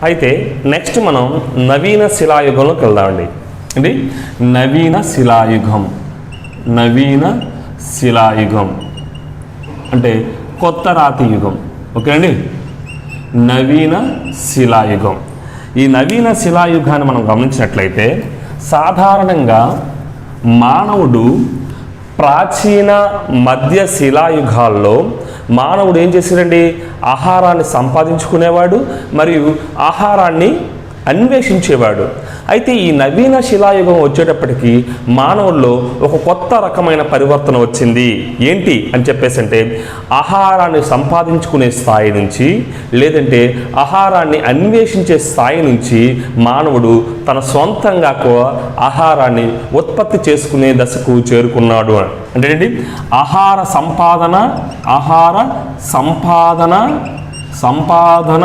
అయితే నెక్స్ట్ మనం నవీన శిలాయుగంలోకి వెళ్దామండి. ఇది నవీన శిలాయుగం. నవీన శిలాయుగం అంటే కొత్త రాతి యుగం. ఓకే అండి, నవీన శిలాయుగం. ఈ నవీన శిలాయుగాన్ని మనం గమనించినట్లయితే సాధారణంగా మానవుడు ప్రాచీన మధ్య శిలాయుగాల్లో మానవుడు ఏం చేశాడండి, ఆహారాన్ని సంపాదించుకునేవాడు మరియు ఆహారాన్ని అన్వేషించేవాడు. అయితే ఈ నవీన శిలాయుగం వచ్చేటప్పటికి మానవుల్లో ఒక కొత్త రకమైన పరివర్తన వచ్చింది. ఏంటి అని చెప్పేసి అంటే ఆహారాన్ని సంపాదించుకునే స్థాయి నుంచి లేదంటే ఆహారాన్ని అన్వేషించే స్థాయి నుంచి మానవుడు తన సొంతంగా ఆహారాన్ని ఉత్పత్తి చేసుకునే దశకు చేరుకున్నాడు. అంటే ఏంటి, ఆహార సంపాదన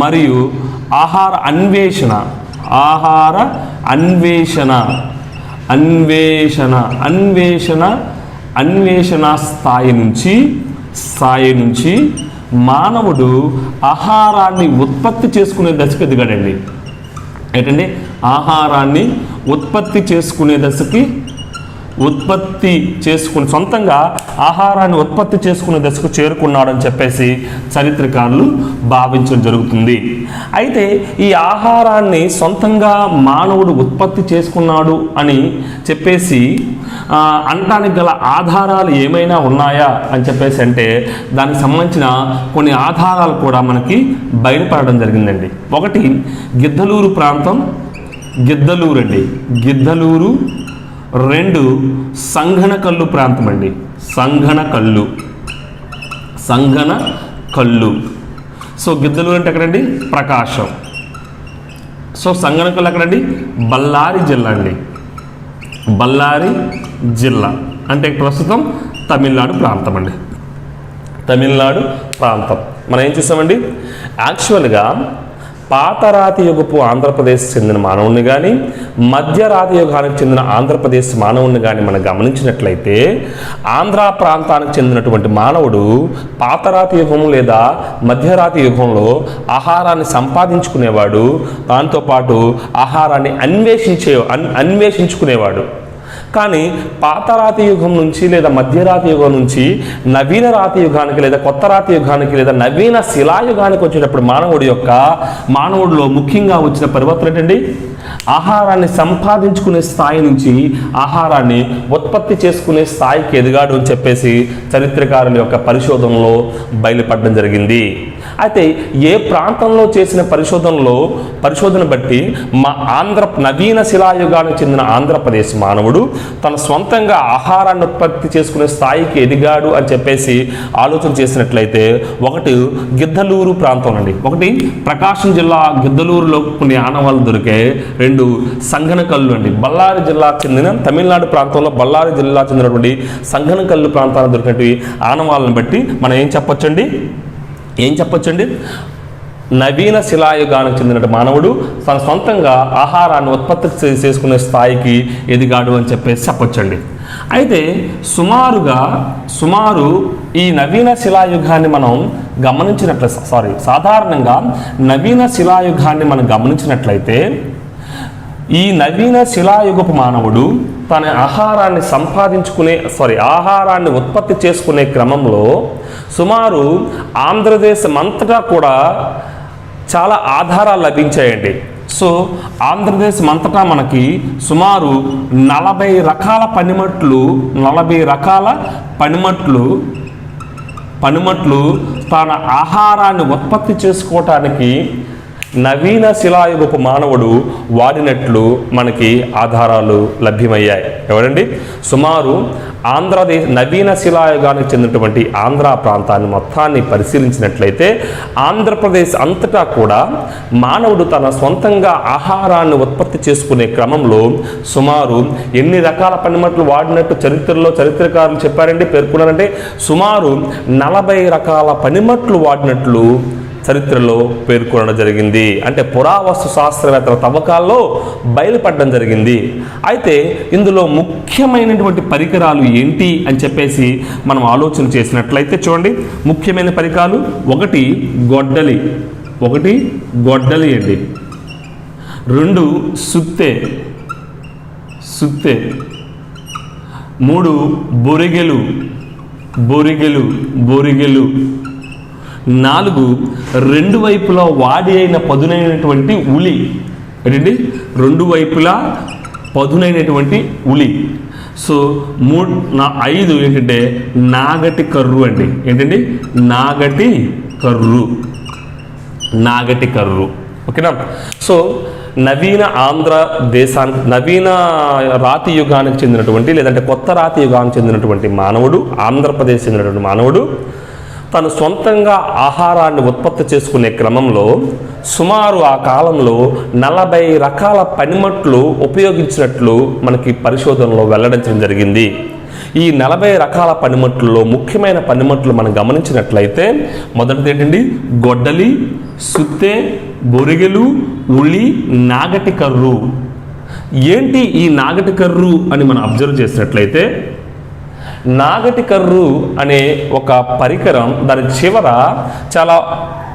మరియు ఆహార అన్వేషణ స్థాయి నుంచి మానవుడు ఆహారాన్ని ఉత్పత్తి చేసుకునే దశకు ఎదిగాడండి. ఏంటంటే ఆహారాన్ని ఉత్పత్తి సొంతంగా ఆహారాన్ని ఉత్పత్తి చేసుకునే దశకు చేరుకున్నాడని చెప్పేసి చరిత్రకారులు భావించడం జరుగుతుంది. అయితే ఈ ఆహారాన్ని సొంతంగా మానవుడు ఉత్పత్తి చేసుకున్నాడు అని చెప్పేసి అనడానికి గల ఆధారాలు ఏమైనా ఉన్నాయా అని చెప్పేసి అంటే దానికి సంబంధించిన కొన్ని ఆధారాలు కూడా మనకి బయలుపడడం జరిగిందండి. ఒకటి గిద్దలూరు ప్రాంతం, గిద్దలూరు. 2 సంఘనకల్లు ప్రాంతం అండి, సంఘనకల్లు. సో గిద్దలూరు అంటే ఎక్కడండి, ప్రకాశం. సో సంఘనకల్లు ఎక్కడండి, బళ్ళారి జిల్లా అండి, బళ్ళారి జిల్లా అంటే ప్రస్తుతం తమిళనాడు ప్రాంతం అండి, తమిళనాడు ప్రాంతం. మనం ఏం చూసామండి, యాక్చువల్గా పాత రాతి యుగపు ఆంధ్రప్రదేశ్ చెందిన మానవుని కానీ మధ్య రాతి యుగానికి చెందిన ఆంధ్రప్రదేశ్ మానవుని కానీ మనం గమనించినట్లయితే ఆంధ్ర ప్రాంతానికి చెందినటువంటి మానవుడు పాత రాతి యుగం లేదా మధ్యరాతి యుగంలో ఆహారాన్ని సంపాదించుకునేవాడు, దాంతోపాటు ఆహారాన్ని అన్వేషించుకునేవాడు. కానీ పాత రాతి యుగం నుంచి లేదా మధ్యరాతి యుగం నుంచి నవీన రాతి యుగానికి లేదా కొత్త రాతి యుగానికి లేదా నవీన శిలాయుగానికి వచ్చేటప్పుడు మానవుడిలో ముఖ్యంగా వచ్చిన పరివర్తన ఏంటండి, ఆహారాన్ని సంపాదించుకునే స్థాయి నుంచి ఆహారాన్ని ఉత్పత్తి చేసుకునే స్థాయికి ఎదిగాడు అని చెప్పేసి చరిత్రకారుల యొక్క పరిశోధనలో బయలుపడడం జరిగింది. అయితే ఏ ప్రాంతంలో చేసిన పరిశోధన బట్టి నవీన శిలాయుగానికి చెందిన ఆంధ్రప్రదేశ్ మానవుడు తన సొంతంగా ఆహారాన్ని ఉత్పత్తి చేసుకునే స్థాయికి ఎదిగాడు అని చెప్పేసి ఆలోచన చేసినట్లయితే ఒకటి గిద్దలూరు ప్రాంతం అండి, ఒకటి ప్రకాశం జిల్లా గిద్దలూరులో కొన్ని ఆనవాళ్ళు దొరికే, 2 సంఘనకల్లు అండి, బళ్ళారి జిల్లా చెందిన తమిళనాడు ప్రాంతంలో బళ్ళారి జిల్లా చెందినటువంటి సంఘనకల్లు ప్రాంతాలకు దొరికినటువంటి ఆనవాళ్ళని బట్టి మనం ఏం చెప్పొచ్చండి, నవీన శిలాయుగానికి చెందిన మానవుడు తన సొంతంగా ఆహారాన్ని ఉత్పత్తి చేసుకునే స్థాయికి ఎదిగాడు అని చెప్పేసి చెప్పొచ్చండి. అయితే సుమారు ఈ నవీన శిలాయుగాన్ని మనం సాధారణంగా నవీన శిలాయుగాన్ని మనం గమనించినట్లయితే ఈ నవీన శిలాయుగపు మానవుడు తన ఆహారాన్ని ఉత్పత్తి చేసుకునే క్రమంలో సుమారు ఆంధ్రదేశం అంతటా కూడా చాలా ఆధారాలు లభించాయండి. సో ఆంధ్రదేశం అంతటా మనకి సుమారు 40 రకాల పనిముట్లు తన ఆహారాన్ని ఉత్పత్తి చేసుకోవటానికి నవీన శిలాయుగపు మానవుడు వాడినట్లు మనకి ఆధారాలు లభ్యమయ్యాయి. ఎవరండి, సుమారు నవీన శిలాయుగానికి చెందినటువంటి ఆంధ్ర ప్రాంతాన్ని మొత్తాన్ని పరిశీలించినట్లయితే ఆంధ్రప్రదేశ్ అంతటా కూడా మానవుడు తన సొంతంగా ఆహారాన్ని ఉత్పత్తి చేసుకునే క్రమంలో సుమారు ఎన్ని రకాల పనిముట్లు వాడినట్టు చరిత్రకారులు పేర్కొన్నారంటే సుమారు 40 రకాల పనిముట్లు వాడినట్లు చరిత్రలో పేర్కొనడం జరిగింది. అంటే పురావస్తు శాస్త్రవేత్తల తవ్వకాల్లో బయలుపడడం జరిగింది. అయితే ఇందులో ముఖ్యమైనటువంటి పరికరాలు ఏంటి అని చెప్పేసి మనం ఆలోచన చేసినట్లయితే చూడండి, ముఖ్యమైన పరికరాలు ఒకటి ఒకటి గొడ్డలి అండి, 2 సుత్తె, 3 బొరిగెలు, 4 రెండు వైపులా వాడి అయిన పదునైనటువంటి ఉలి, ఏంటండి 2 వైపులా పదునైనటువంటి ఉలి. సో 5 ఏంటంటే నాగటి కర్రు అండి, ఏంటండి నాగటి కర్రు. ఓకేనా. సో నవీన నవీన రాతి యుగానికి చెందినటువంటి లేదంటే కొత్త రాతి యుగానికి చెందినటువంటి మానవుడు, ఆంధ్రప్రదేశ్ చెందినటువంటి మానవుడు తను సొంతంగా ఆహారాన్ని ఉత్పత్తి చేసుకునే క్రమంలో సుమారు ఆ కాలంలో 40 రకాల పనిముట్లు ఉపయోగించినట్లు మనకి పరిశోధనలో వెల్లడించడం జరిగింది. ఈ 40 రకాల పనిముట్లలో ముఖ్యమైన పనిముట్లు మనం గమనించినట్లయితే మొదటిది ఏంటండి గొడ్డలి, సుత్తె, బొరిగెలు, ఉలి, నాగటి కర్రు. ఏంటి ఈ నాగటి కర్రు అని మనం అబ్జర్వ్ చేసినట్లయితే నాగటి కర్రు అనే ఒక పరికరం దాని చివర చాలా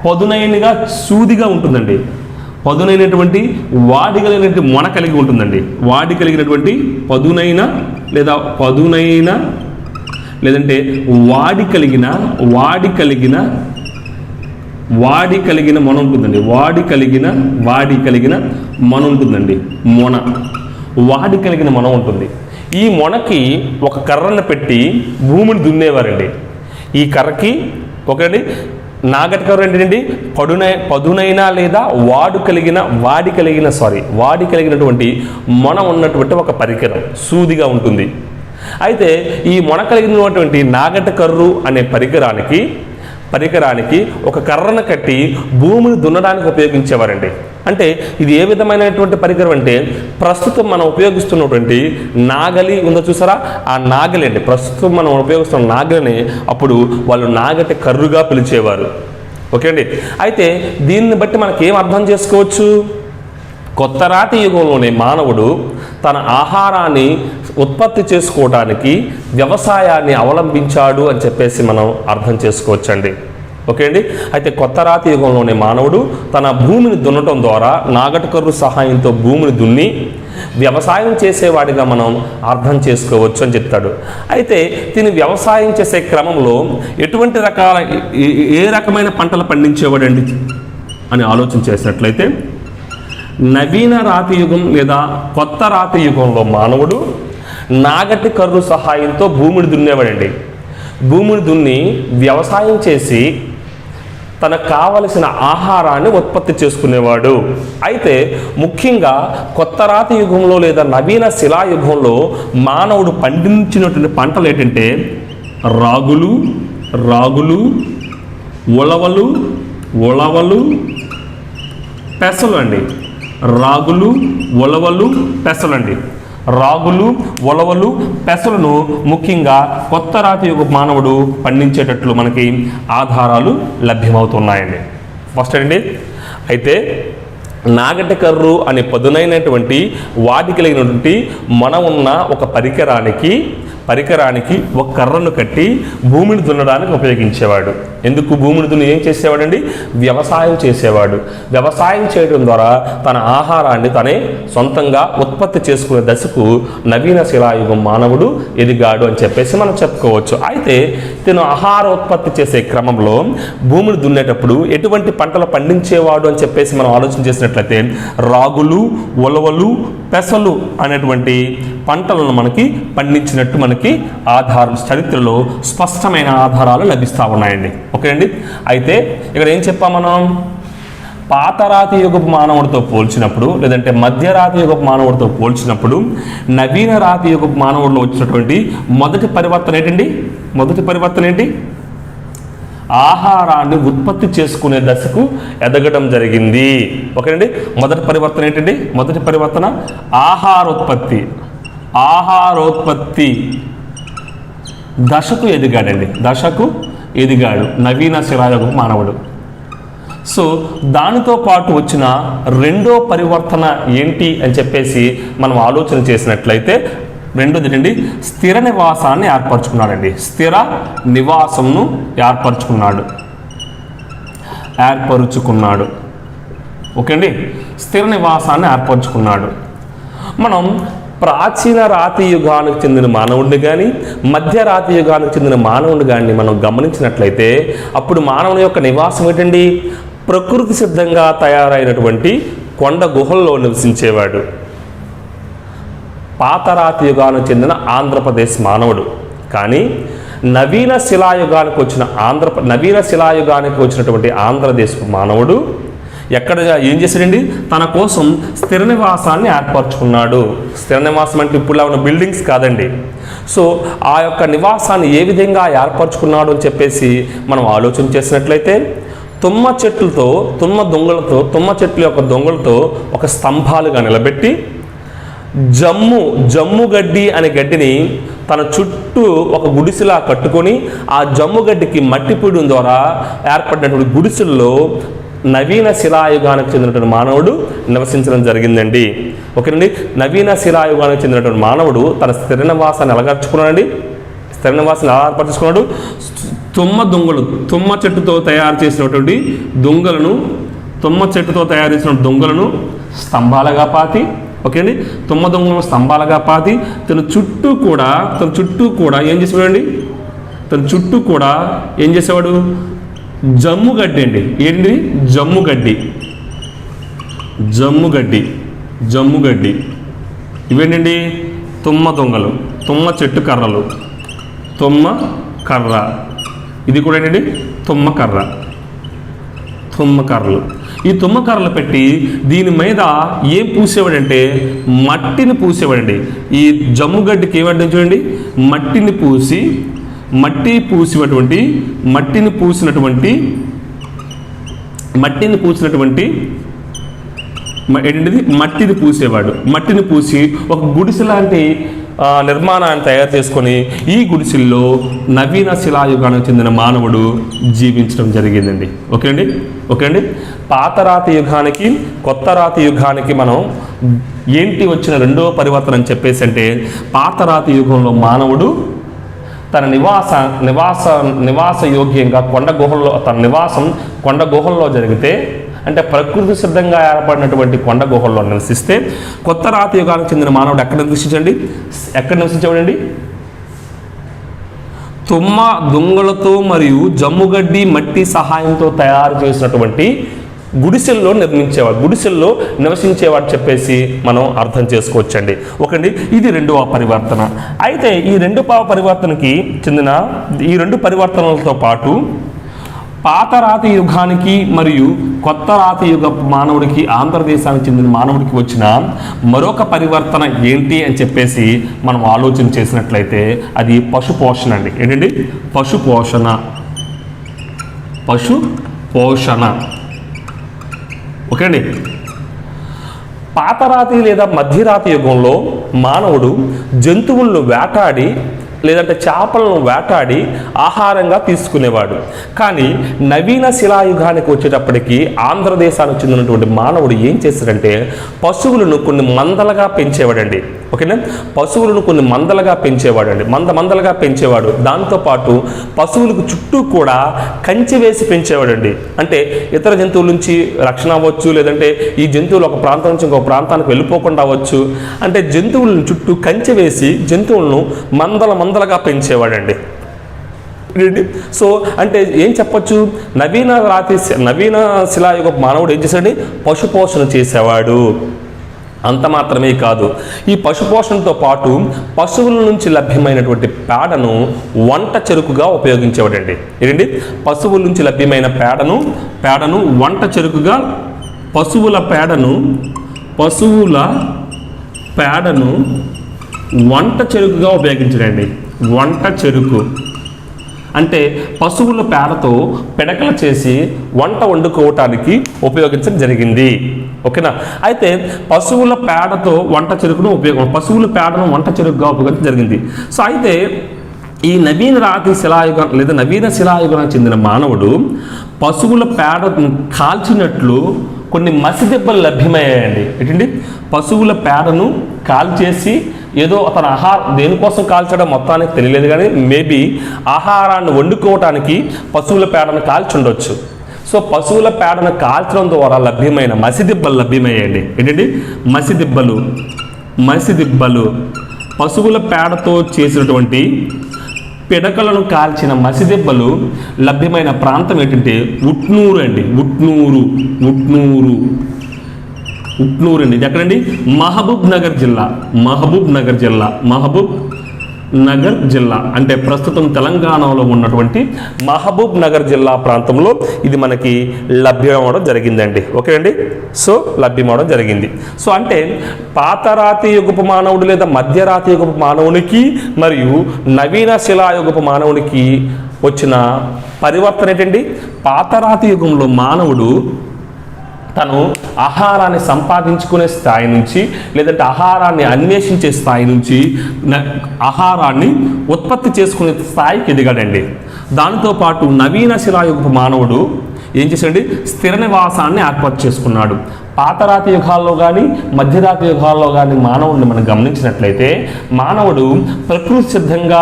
పదునైనగా సూదిగా ఉంటుందండి, పదునైనటువంటి వాడి కలిగినటువంటి మొన కలిగి ఉంటుందండి. వాడి కలిగినటువంటి లేదంటే వాడి కలిగిన మొన ఉంటుందండి. వాడి కలిగిన మొన ఉంటుందండి. వాడి కలిగిన మొన ఉంటుంది. ఈ మొనకి ఒక కర్రను పెట్టి భూమిని దున్నేవారండి. ఈ కర్రకి ఒకటి నాగటి కర్ర ఏంటండి పదునైన లేదా వాడి కలిగినటువంటి మొన ఉన్నటువంటి ఒక పరికరం, సూదిగా ఉంటుంది. అయితే ఈ మొన కలిగినటువంటి నాగటి కర్రు అనే పరికరానికి ఒక కర్రను కట్టి భూమిని దున్నడానికి ఉపయోగించేవారండి. అంటే ఇది ఏ విధమైనటువంటి పరికరం అంటే ప్రస్తుతం మనం ఉపయోగిస్తున్నటువంటి నాగలి ఉందో చూసారా, ఆ నాగలి అండి. ప్రస్తుతం మనం ఉపయోగిస్తున్న నాగలిని అప్పుడు వాళ్ళు నాగటి కర్రుగా పిలిచేవారు. ఓకే అండి. అయితే దీన్ని బట్టి మనకి ఏం అర్థం చేసుకోవచ్చు? కొత్త రాతి యుగంలోనే మానవుడు తన ఆహారాన్ని ఉత్పత్తి చేసుకోవడానికి వ్యవసాయాన్ని అవలంబించాడు అని చెప్పేసి మనం అర్థం చేసుకోవచ్చండి. ఓకే అండి. అయితే కొత్త రాతి యుగంలోనే మానవుడు తన భూమిని దున్నటం ద్వారా నాగటి కర్రు సహాయంతో భూమిని దున్ని వ్యవసాయం చేసేవాడిగా మనం అర్థం చేసుకోవచ్చు అని చెప్తాడు. అయితే దీని వ్యవసాయం చేసే క్రమంలో ఎటువంటి ఏ రకమైన పంటలు పండించేవాడండి అని ఆలోచన చేసినట్లయితే నవీన రాతి యుగం లేదా కొత్త రాతి యుగంలో మానవుడు నాగటి కర్రు సహాయంతో భూమిని దున్నేవాడండి. భూమిని దున్ని వ్యవసాయం చేసి తనకు కావలసిన ఆహారాన్ని ఉత్పత్తి చేసుకునేవాడు. అయితే ముఖ్యంగా కొత్త రాతి యుగంలో లేదా నవీన శిలాయుగంలో మానవుడు పండించినటువంటి పంటలు ఏంటంటే రాగులు, ఉలవలు, పెసలు అండి. రాగులు, ఉలవలు, పెసలను ముఖ్యంగా కొత్త రాతి యుగ మానవుడు పండించేటట్లు మనకి ఆధారాలు లభ్యమవుతున్నాయండి. ఫస్ట్ అండి, అయితే నాగటి కర్రు అనే పదునైనటువంటి వాటి కలిగినటువంటి ఉన్న ఒక పరికరానికి ఒక కర్రను కట్టి భూమిని దున్నడానికి ఉపయోగించేవాడు. ఎందుకు భూమిని దున్ని ఏం చేసేవాడండి? వ్యవసాయం చేసేవాడు. వ్యవసాయం చేయడం ద్వారా తన ఆహారాన్ని తనే సొంతంగా ఉత్పత్తి చేసుకునే దశకు నవీన శిలాయుగం మానవుడు ఎదిగాడు అని చెప్పేసి మనం చెప్పుకోవచ్చు. అయితే తను ఆహార ఉత్పత్తి చేసే క్రమంలో భూమిని దున్నేటప్పుడు ఎటువంటి పంటలు పండించేవాడు అని చెప్పేసి మనం ఆలోచన చేసినట్లయితే రాగులు, ఉలవలు, పెసలు అనేటువంటి పంటలను మనకి పండించినట్టు మనకి చరిత్రలో స్పష్టమైన ఆధారాలు లభిస్తూ ఉన్నాయండి. ఓకే అండి. అయితే ఇక్కడ ఏం చెప్పాం మనం? పాత రాతి యుగపు మానవుడితో పోల్చినప్పుడు లేదంటే మధ్యరాతి యుగపు మానవుడితో పోల్చినప్పుడు నవీన రాతి యుగపు మానవుడిలో వచ్చినటువంటి మొదటి పరివర్తన ఏంటి? ఆహారాన్ని ఉత్పత్తి చేసుకునే దశకు ఎదగడం జరిగింది. ఓకేనండి. మొదటి పరివర్తన ఏంటండి? మొదటి పరివర్తన ఆహారోత్పత్తి దశకు ఎదిగాడు నవీన శిలాయుగ మానవుడు. సో దానితో పాటు వచ్చిన రెండో పరివర్తన ఏంటి అని చెప్పేసి మనం ఆలోచన చేసినట్లయితే రెండోది ఏంటండి? స్థిర నివాసాన్ని ఏర్పరచుకున్నాడండి. స్థిర నివాసంను ఏర్పరచుకున్నాడు. ఏర్పరుచుకున్నాడు. ఓకే అండి, స్థిర నివాసాన్ని ఏర్పరచుకున్నాడు. మనం ప్రాచీన రాతి యుగానికి చెందిన మానవుడిని కానీ మధ్య రాతి యుగానికి చెందిన మానవుడిని కానీ మనం గమనించినట్లయితే అప్పుడు మానవుని యొక్క నివాసం ఏంటండి? ప్రకృతి సిద్ధంగా తయారైనటువంటి కొండ గుహల్లో నివసించేవాడు. పాత రాతి యుగానికి చెందిన ఆంధ్రప్రదేశ్ మానవుడు. కానీ నవీన శిలాయుగానికి వచ్చినటువంటి ఆంధ్రదేశ్ మానవుడు ఎక్కడ ఏం చేశాడండి? తన కోసం స్థిర నివాసాన్ని ఏర్పరచుకున్నాడు. స్థిర నివాసం అంటే ఇప్పుడు ఉన్న బిల్డింగ్స్ కాదండి. సో ఆ యొక్క నివాసాన్ని ఏ విధంగా ఏర్పరచుకున్నాడు అని చెప్పేసి మనం ఆలోచన చేసినట్లయితే తుమ్మ చెట్ల యొక్క దొంగలతో ఒక స్తంభాలుగా నిలబెట్టి జమ్ము గడ్డి అనే గడ్డిని తన చుట్టూ ఒక గుడిసెలా కట్టుకొని ఆ జమ్ము గడ్డికి మట్టి పూయడం ద్వారా ఏర్పడినటువంటి గుడిసెల్లో నవీన శిలాయుగానికి చెందినటువంటి మానవుడు నివసించడం జరిగిందండి. ఓకేనండి, నవీన శిలాయుగానికి చెందినటువంటి మానవుడు తన స్థిర నివాసాన్ని ఎలాగర్చుకున్నాడండి? స్థిర నివాసాన్ని ఎలా ఏర్పరచుకున్నాడు? తుమ్మ చెట్టుతో తయారు చేసినటువంటి దొంగలను స్తంభాలుగా పాతి, ఓకే అండి, దొంగలను స్తంభాలుగా పాతి తన చుట్టూ కూడా ఏం చేసేవాడండి? ఏం చేసేవాడు? జమ్ము గడ్డి అండి. ఏంటి? జమ్ము గడ్డి ఇవేంటండి? తుమ్మ చెట్టు కర్రలు, తుమ్మ కర్ర, ఇది కూడా ఏంటండి? తుమ్మ కర్రలు. ఈ తుమ్మ కర్రలు పెట్టి దీని మీద ఏం పూసేవాడంటే మట్టిని పూసేవాడండి. ఈ జమ్ము గడ్డికి ఏమంటే చూడండి, మట్టిని పూసినటువంటి ఏంటిది? మట్టిని పూసేవాడు. మట్టిని పూసి ఒక గుడిసె లాంటి నిర్మాణాన్ని తయారు చేసుకొని ఈ గుడిసెల్లో నవీన శిలాయుగానికి చెందిన మానవుడు జీవించడం జరిగిందండి. ఓకే అండి, పాత రాతి యుగానికి కొత్త రాతి యుగానికి మనం ఏంటి వచ్చిన రెండో పరివర్తన అని చెప్పేసి అంటే పాత రాతి యుగంలో మానవుడు తన నివాస యోగ్యంగా కొండ గుహల్లో జరిగితే, అంటే ప్రకృతి సిద్ధంగా ఏర్పడినటువంటి కొండ గుహల్లో నివసిస్తే, కొత్త రాతి యుగానికి చెందిన మానవుడు ఎక్కడ నివసించేవాడండి? తుమ్మ దొంగలతో మరియు జమ్ముగడ్డి మట్టి సహాయంతో తయారు చేసినటువంటి గుడిసెల్లో నివసించేవాడు చెప్పేసి మనం అర్థం చేసుకోవచ్చండి. ఓకండి, ఇది రెండవ పరివర్తన. అయితే ఈ రెండు పరివర్తనలతో పాటు పాత రాతి యుగానికి మరియు కొత్త రాతి యుగ మానవుడికి, ఆంధ్రదేశానికి చెందిన మానవుడికి వచ్చిన మరొక పరివర్తన ఏంటి అని చెప్పేసి మనం ఆలోచన చేసినట్లయితే అది పశుపోషణ అండి. ఏంటండి? పశుపోషణ. ఓకే అండి, పాతరాతి లేదా మధ్యరాతి యుగంలో మానవుడు జంతువులను వేటాడి లేదంటే చేపలను వేటాడి ఆహారంగా తీసుకునేవాడు. కానీ నవీన శిలాయుగానికి వచ్చేటప్పటికి ఆంధ్రదేశానికి చెందినటువంటి మానవుడు ఏం చేశాడంటే పశువులను కొన్ని మందలుగా పెంచేవాడండి. ఓకేనా? పశువులను కొన్ని మందలుగా పెంచేవాడు. దాంతోపాటు పశువులకు చుట్టూ కూడా కంచె వేసి పెంచేవాడండి. అంటే ఇతర జంతువుల నుంచి రక్షణ అవ్వచ్చు, లేదంటే ఈ జంతువులు ఒక ప్రాంతం నుంచి ఇంకొక ప్రాంతానికి వెళ్ళిపోకుండా అవ్వచ్చు. అంటే జంతువులను చుట్టూ కంచె వేసి జంతువులను మందలుగా పెంచేవాడండి. సో అంటే ఏం చెప్పచ్చు? నవీన శిలాయుగ మానవుడు ఏం చేశాడండి? పశుపోషణ చేసేవాడు. అంత మాత్రమే కాదు, ఈ పశుపోషణతో పాటు పశువుల నుంచి లభ్యమైనటువంటి పేడను వంట చెరుకుగా ఉపయోగించేవాడండి. ఏంటండి? పశువుల నుంచి లభ్యమైన పేడను వంట చెరుకుగా, పశువుల పేడను వంట చెరుకుగా ఉపయోగించాడండి. వంట చెరుకు అంటే పశువుల పేడతో పిడకలు చేసి వంట వండుకోవటానికి ఉపయోగించడం జరిగింది. ఓకేనా? అయితే పశువుల పేడను వంట చెరుకుగా ఉపయోగించడం జరిగింది. సో అయితే ఈ నవీన శిలాయుగానికి చెందిన మానవుడు పశువుల పేడను కాల్చినట్లు కొన్ని మసిదెబ్బలు లభ్యమయ్యాయండి. ఏంటండి? పశువుల పేడను కాల్చేసి ఏదో అతను దేనికోసం కాల్చడం మొత్తానికి తెలియలేదు, కానీ మేబీ ఆహారాన్ని వండుకోవటానికి పశువుల పేడను కాల్చి ఉండొచ్చు. సో పశువుల పేడను కాల్చడం ద్వారా లభ్యమైన మసిదిబ్బలు లభ్యమయ్యాయండి. ఏంటండి? మసిదిబ్బలు పశువుల పేడతో చేసినటువంటి పిడకలను కాల్చిన మసిదిబ్బలు లభ్యమైన ప్రాంతం ఏంటంటే ఉట్నూరు అండి. ఉట్నూరు అండి. ఇది ఎక్కడండి? మహబూబ్ నగర్ జిల్లా అంటే ప్రస్తుతం తెలంగాణలో ఉన్నటువంటి మహబూబ్ నగర్ జిల్లా ప్రాంతంలో ఇది మనకి లభ్యమవడం జరిగిందండి. ఓకే అండి. సో లభ్యమవడం జరిగింది. సో అంటే పాతరాతి యుగపు మానవుడు లేదా మధ్యరాతి యుగపు మానవునికి మరియు నవీన శిలాయుగపు మానవునికి వచ్చిన పరివర్తన ఏంటండి? పాతరాతి యుగంలో మానవుడు తను ఆహారాన్ని సంపాదించుకునే స్థాయి నుంచి లేదంటే ఆహారాన్ని అన్వేషించే స్థాయి నుంచి ఆహారాన్ని ఉత్పత్తి చేసుకునే స్థాయికి ఎదిగాడండి. దానితో పాటు నవీన శిలాయుగపు మానవుడు ఏం చేశాడండి? స్థిర నివాసాన్ని ఏర్పాటు చేసుకున్నాడు. పాతరాతి యుగాల్లో కానీ మధ్యరాతి యుగాల్లో కానీ మానవుడిని మనం గమనించినట్లయితే మానవుడు ప్రకృతి సిద్ధంగా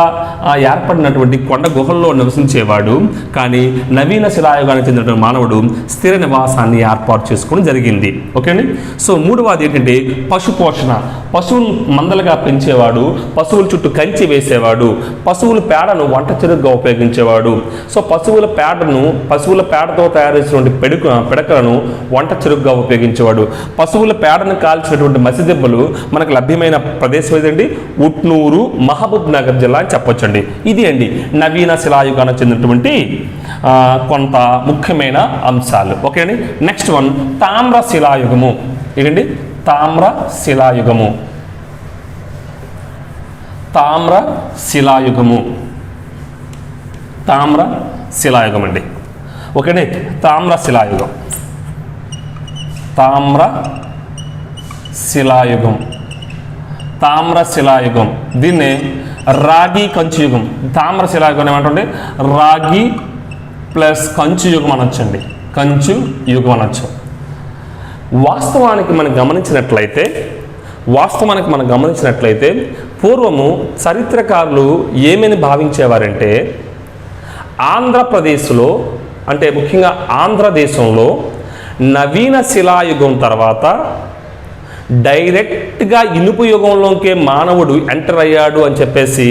ఏర్పడినటువంటి కొండ గుహల్లో నివసించేవాడు. కానీ నవీన శిలాయుగానికి చెందినటువంటి మానవుడు స్థిర నివాసాన్ని ఏర్పాటు చేసుకోవడం జరిగింది. ఓకే అండి. సో మూడవది ఏంటంటే పశుపోషణ. పశువులు మందలుగా పెంచేవాడు, పశువుల చుట్టూ కంచి వేసేవాడు, పశువుల పేడను వంట చెరుగ్గా ఉపయోగించేవాడు. సో పశువుల పేడతో తయారు చేసినటువంటి పిడకలను వంట చెరుగ్గా ఉపయోగించేవాడు. పశువుల పేడను కాల్చినటువంటి మసిదిబ్బలు మనకు లభ్యమైన ప్రదేశం ఏదండి? ఉట్నూరు, మహబూబ్ నగర్ జిల్లా అని చెప్పొచ్చండి. ఇది అండి నవీన శిలాయుగానికి చెందినటువంటి కొంత ముఖ్యమైన అంశాలు. ఓకే అండి. నెక్స్ట్ వన్ తామ్ర శిలాయుగము. ఏంటండి? తామ్ర శిలాయుగం అండి. ఓకేనే. తామ్ర శిలాయుగం దీన్నే రాగి కంచు యుగం. తామ్ర శిలాయుగం ఏమంటే రాగి ప్లస్ కంచు యుగం అనొచ్చండి. కంచు యుగం అనొచ్చు. వాస్తవానికి మనం గమనించినట్లయితే పూర్వము చరిత్రకారులు ఏమని భావించేవారంటే ఆంధ్రప్రదేశ్లో అంటే ముఖ్యంగా ఆంధ్రదేశంలో నవీన శిలాయుగం తర్వాత డైరెక్ట్గా ఇనుపు యుగంలోకే మానవుడు ఎంటర్ అయ్యాడు అని చెప్పేసి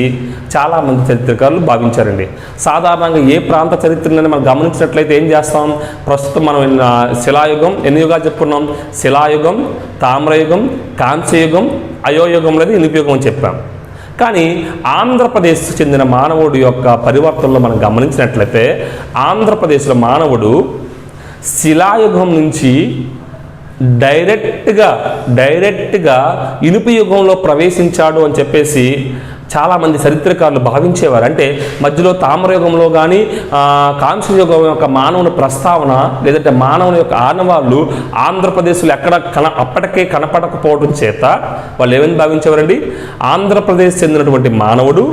చాలామంది చరిత్రకారులు భావించారండి. సాధారణంగా ఏ ప్రాంత చరిత్రని మనం గమనించినట్లయితే ఏం చేస్తాం? ప్రస్తుతం మనం శిలాయుగం ఎన్ని యుగాలు చెప్పుకున్నాం? శిలాయుగం, తామ్రయుగం, కాంస్యయుగం, అయోయుగం లేదా ఇనుపు యుగం అని చెప్పాం. కానీ ఆంధ్రప్రదేశ్కు చెందిన మానవుడు యొక్క పరివర్తనలో మనం గమనించినట్లయితే ఆంధ్రప్రదేశ్లో మానవుడు శిలాయుగం నుంచి డైరెక్ట్గా ఇనుపు యుగంలో ప్రవేశించాడు అని చెప్పేసి చాలామంది చరిత్రకారులు భావించేవారు. అంటే మధ్యలో తామ్రయుగంలో కానీ కాంస్యయుగం యొక్క మానవుని ప్రస్తావన లేదంటే మానవుని యొక్క ఆనవాళ్ళు ఆంధ్రప్రదేశ్లో అప్పటికే కనపడకపోవడం చేత వాళ్ళు ఏమని భావించేవారండి? ఆంధ్రప్రదేశ్ చెందినటువంటి మానవుడు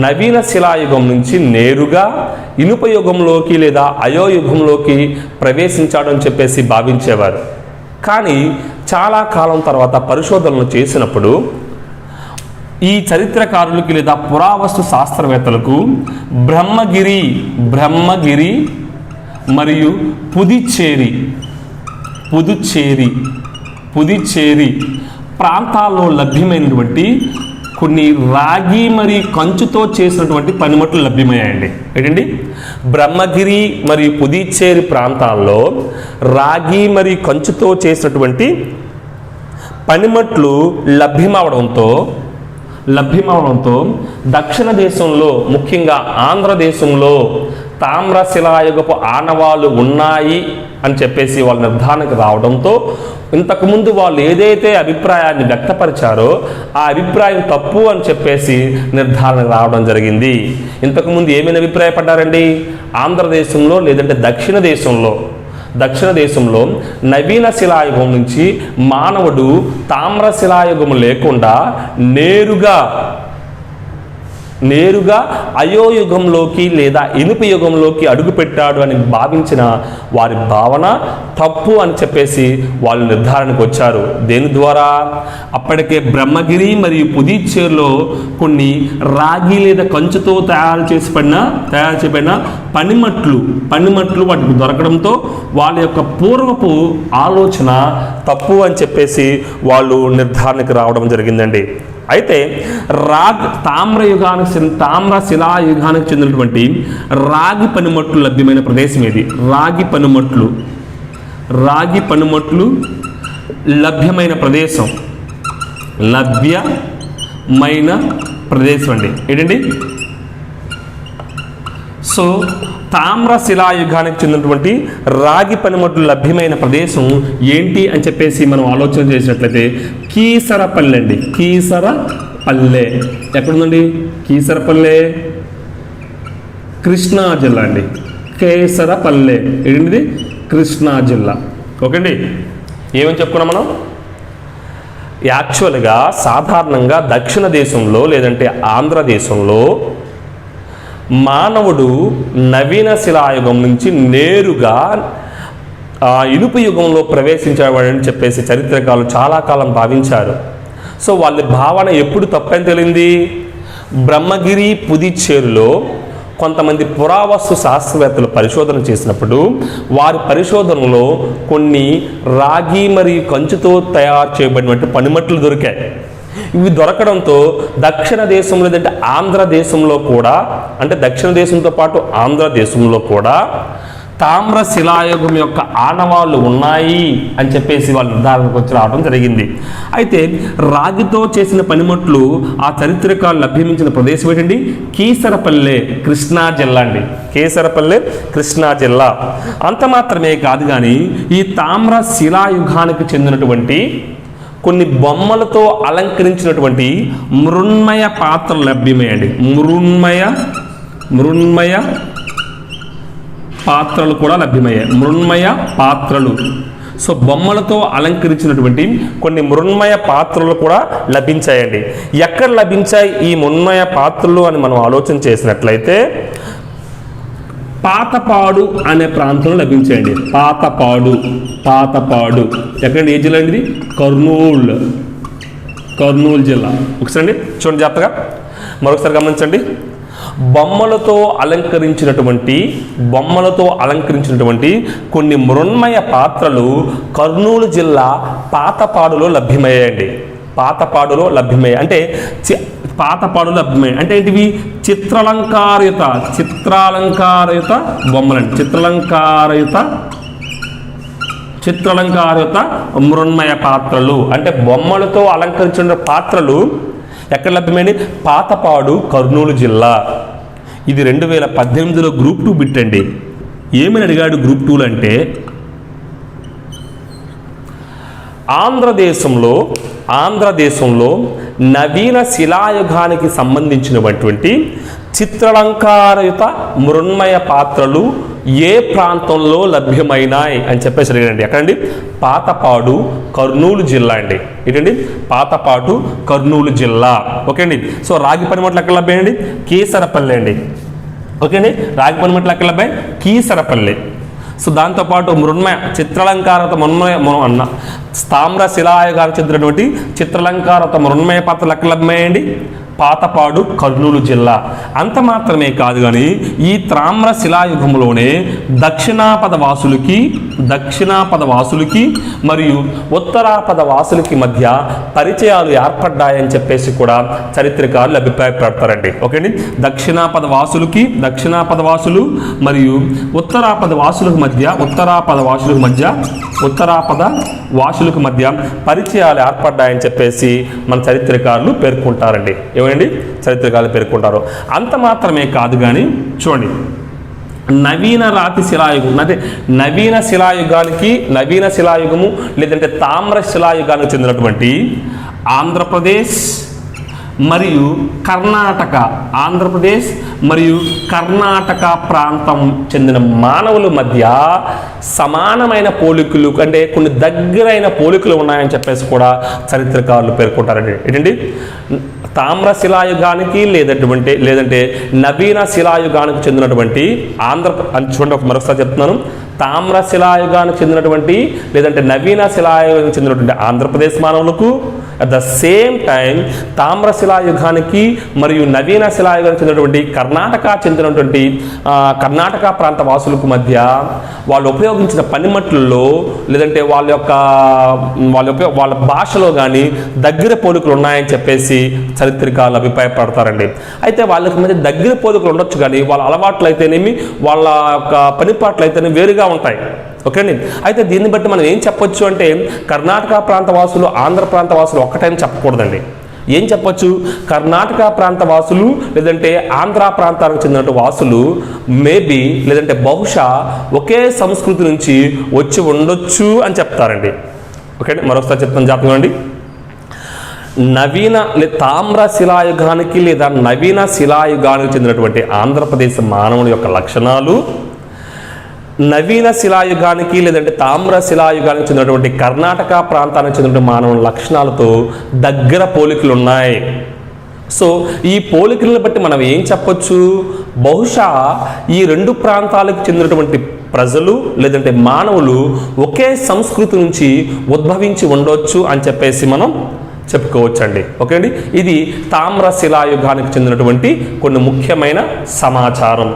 నవీన శిలాయుగం నుంచి నేరుగా ఇనుప యుగంలోకి లేదా అయోయుగంలోకి ప్రవేశించాడు అని చెప్పేసి భావించేవారు. కానీ చాలా కాలం తర్వాత పరిశోధనలు చేసినప్పుడు ఈ చరిత్రకారులకి లేదా పురావస్తు శాస్త్రవేత్తలకు బ్రహ్మగిరి మరియు పుదుచ్చేరి ప్రాంతాల్లో లభ్యమైనటువంటి కొన్ని రాగి మరియు కంచుతో చేసినటువంటి పనిముట్లు లభ్యమయ్యాయండి. ఏంటండి? బ్రహ్మగిరి మరియు పుదుచ్చేరి ప్రాంతాల్లో రాగి మరియు కంచుతో చేసినటువంటి పనిముట్లు లభ్యమవడంతో దక్షిణ దేశంలో ముఖ్యంగా ఆంధ్రదేశంలో తామ్రశిలాయుగపు ఆనవాళ్ళు ఉన్నాయి అని చెప్పేసి వాళ్ళ నిర్ధారణకు రావడంతో ఇంతకుముందు వాళ్ళు ఏదైతే అభిప్రాయాన్ని వ్యక్తపరిచారో ఆ అభిప్రాయం తప్పు అని చెప్పేసి నిర్ధారణకు రావడం జరిగింది. ఇంతకుముందు ఏమైనా అభిప్రాయపడ్డారండి? ఆంధ్రదేశంలో లేదంటే దక్షిణ దేశంలో నవీన శిలాయుగం నుంచి మానవుడు తామ్రశిలాయుగం లేకుండా నేరుగా నేరుగా అయోయుగంలోకి లేదా ఇనుప యుగంలోకి అడుగుపెట్టాడు అని భావించిన వారి భావన తప్పు అని చెప్పేసి వాళ్ళు నిర్ధారణకు వచ్చారు. దేని ద్వారా? అప్పటికే బ్రహ్మగిరి మరియు పుదుచ్చేరిలో కొన్ని రాగి లేదా కంచుతో తయారు చేయబడిన పనిమట్లు వాటికి దొరకడంతో వాళ్ళ యొక్క పూర్వపు ఆలోచన తప్పు అని చెప్పేసి వాళ్ళు నిర్ధారణకు రావడం జరిగిందండి. అయితే తామ్ర శిలాయుగానికి చెందినటువంటి రాగి పనిమట్లు లభ్యమైన ప్రదేశం ఇది. రాగి పనిమట్లు లభ్యమైన ప్రదేశం అండి. ఏంటండి? సో తామ్ర శిలాయుగానికి చెందినటువంటి రాగి పనిముట్లు లభ్యమైన ప్రదేశం ఏంటి అని చెప్పేసి మనం ఆలోచన చేసినట్లయితే కీసరపల్లె అండి. కీసరపల్లె ఎక్కడుందండి? కీసరపల్లె కృష్ణా జిల్లా అండి. కేసరపల్లె ఏంటిది? కృష్ణా జిల్లా. ఓకే అండి. ఏమని చెప్పుకున్నాం మనం? యాక్చువల్గా సాధారణంగా దక్షిణ దేశంలో లేదంటే ఆంధ్రదేశంలో మానవుడు నవీన శిలాయుగం నుంచి నేరుగా ఇనుప యుగంలో ప్రవేశించేవాడని చెప్పేసి చరిత్రకారులు చాలా కాలం భావించారు. సో వాళ్ళ భావన ఎప్పుడు తప్పని తెలియంది? బ్రహ్మగిరి పుదుచ్చేరిలో కొంతమంది పురావస్తు శాస్త్రవేత్తలు పరిశోధన చేసినప్పుడు వారి పరిశోధనలో కొన్ని రాగి మరియు కంచుతో తయారు చేయబడినటువంటి పనిమట్లు దొరికాయి. ఇవి దొరకడంతో దక్షిణ దేశంలో లేదంటే ఆంధ్రదేశంలో కూడా, అంటే దక్షిణ దేశంతో పాటు ఆంధ్రదేశంలో కూడా తామ్ర శిలాయుగం యొక్క ఆనవాళ్ళు ఉన్నాయి అని చెప్పేసి వాళ్ళు నిర్ధారణకు వచ్చి రావడం జరిగింది. అయితే రాగితో చేసిన పనిముట్లు ఆ చరిత్రకారులు లభ్యమించిన ప్రదేశం ఏంటండి? కీసరపల్లె కృష్ణా జిల్లా అండి. కీసరపల్లె కృష్ణా జిల్లా. అంత మాత్రమే కాదు కానీ ఈ తామ్ర శిలాయుగానికి చెందినటువంటి కొన్ని బొమ్మలతో అలంకరించినటువంటి మృన్మయ పాత్రలు లభ్యమయ్యండి. మృన్మయ పాత్రలు కూడా లభ్యమయ్యాయి. మృన్మయ పాత్రలు. సో బొమ్మలతో అలంకరించినటువంటి కొన్ని మృన్మయ పాత్రలు కూడా లభించాయండి. ఎక్కడ లభించాయి ఈ మృన్మయ పాత్రలు అని మనం ఆలోచన చేసినట్లయితే పాతపాడు అనే ప్రాంతంలో లభించాయండి. పాతపాడు ఎక్కడండి? ఏ జిల్లా అండి? కర్నూలు జిల్లా. ఒకసారి చూడండి జాగ్రత్తగా, మరొకసారి గమనించండి. బొమ్మలతో అలంకరించినటువంటి కొన్ని మృన్మయ పాత్రలు కర్నూలు జిల్లా పాతపాడులో లభ్యమయ్యాయండి. అంటే పాతపాడులో లభ్యమయ్యాయి. అంటే ఏంటివి? చిత్రాలంకారయుత బొమ్మలండి. చిత్రాలంకారయుత మృన్మయ పాత్రలు అంటే బొమ్మలతో అలంకరించిన పాత్రలు ఎక్కడ లభ్యమైంది? పాతపాడు, కర్నూలు జిల్లా. ఇది 2018లో గ్రూప్ 2 బిట్ అండి. ఏమని అడిగాడు గ్రూప్ 2 అంటే ఆంధ్రదేశంలో నవీన శిలాయుగానికి సంబంధించినటువంటి చిత్రాలంకారయుత మృన్మయ పాత్రలు ఏ ప్రాంతంలో లభ్యమైనాయి అని చెప్పేసి అడిగాడండి. ఎక్కడండి? పాతపాడు, కర్నూలు జిల్లా అండి. ఏంటండి? పాతపాడు, కర్నూలు జిల్లా. ఓకే అండి. సో రాగి పనిముట్లు ఎక్కడ లభ్యమండి? కీసరపల్లె అండి. ఓకే అండి. రాగి పనిముట్లు ఎక్కడ లభ్యం? కీసరపల్లె. సో దాంతోపాటు చిత్రాలంకారత తామ్ర శిలాయుగానికి చెందినటువంటి చిత్రాలంకారత మృన్మయ పాత్రలు ఎక్కడ లభ్యమయ్యండి? పాతపాడు, కర్నూలు జిల్లా. అంత మాత్రమే కాదు కానీ ఈ తామ్ర శిలాయుగంలోనే దక్షిణాపద వాసులకి మరియు ఉత్తరాపద వాసులకి మధ్య పరిచయాలు ఏర్పడ్డాయని చెప్పేసి కూడా చరిత్రకారులు అభిప్రాయపడతారండి. ఓకే అండి. దక్షిణాపద వాసులు మరియు ఉత్తరాపద వాసులకు మధ్య పరిచయాలు ఏర్పడ్డాయని చెప్పేసి మన చరిత్రకారులు పేర్కొంటారండి. చరిత్రకారులు పేర్కొంటారు. అంత మాత్రమే కాదు కానీ చూడండి, నవీన శిలాయుగము లేదంటే తామ్ర శిలాయుగానికి చెందినటువంటి ఆంధ్రప్రదేశ్ మరియు కర్ణాటక ప్రాంతం చెందిన మానవుల మధ్య సమానమైన పోలికలు అంటే కొన్ని దగ్గరైన పోలికలు ఉన్నాయని చెప్పేసి కూడా చరిత్రకారులు పేర్కొంటారండి. ఏంటండి? తామ్ర శిలాయుగానికి లేదంటే నవీన శిలాయుగానికి చెందినటువంటి చూడండి, మరొకసారి చెప్తున్నాను. తామ్ర శిలాయుగానికి చెందినటువంటి లేదంటే నవీన శిలాయుగానికి చెందినటువంటి ఆంధ్రప్రదేశ్ మానవులకు, అట్ ద సేమ్ టైం తామ్ర శిలాయుగానికి మరియు నవీన శిలాయుగానికి చెందినటువంటి చెందినటువంటి కర్ణాటక ప్రాంత వాసులకు మధ్య వాళ్ళు ఉపయోగించిన పనిముట్లలో లేదంటే వాళ్ళ భాషలో కానీ దగ్గర పోలికలు ఉన్నాయని చెప్పేసి చరిత్రకారులు అభిప్రాయపడతారండి. అయితే వాళ్ళకి మధ్య దగ్గర పోలికలు ఉండొచ్చు, కానీ వాళ్ళ అలవాట్లు అయితేనేమి వాళ్ళ యొక్క పనిపాట్లు అయితేనే వేరుగా ఉంటాయి. ఓకే అండి. అయితే దీన్ని బట్టి మనం ఏం చెప్పొచ్చు అంటే కర్ణాటక ప్రాంత వాసులు ఆంధ్ర ప్రాంత వాసులు ఒక్కటైనా చెప్పకూడదండి. ఏం చెప్పొచ్చు? కర్ణాటక ప్రాంత వాసులు లేదంటే ఆంధ్ర ప్రాంతానికి చెందిన వాసులు మేబీ లేదంటే బహుశా ఒకే సంస్కృతి నుంచి వచ్చి ఉండొచ్చు అని చెప్తారండి. ఓకే అండి, మరొకసారి చెప్తాను, జాగ్రత్తగా. తామ్ర శిలాయుగానికి లేదా నవీన శిలాయుగానికి చెందినటువంటి ఆంధ్రప్రదేశ్ మానవుని యొక్క లక్షణాలు నవీన శిలాయుగానికి లేదంటే తామ్ర శిలాయుగానికి చెందినటువంటి కర్ణాటక ప్రాంతానికి చెందినటువంటి మానవుని లక్షణాలతో దగ్గర పోలికలు ఉన్నాయి. సో ఈ పోలికలను బట్టి మనం ఏం చెప్పొచ్చు? బహుశా ఈ రెండు ప్రాంతాలకు చెందినటువంటి ప్రజలు లేదంటే మానవులు ఒకే సంస్కృతి నుంచి ఉద్భవించి ఉండొచ్చు అని చెప్పేసి మనం చెప్పుకోవచ్చండి. ఓకే అండి, ఇది తామ్ర శిలాయుగానికి చెందినటువంటి కొన్ని ముఖ్యమైన సమాచారం.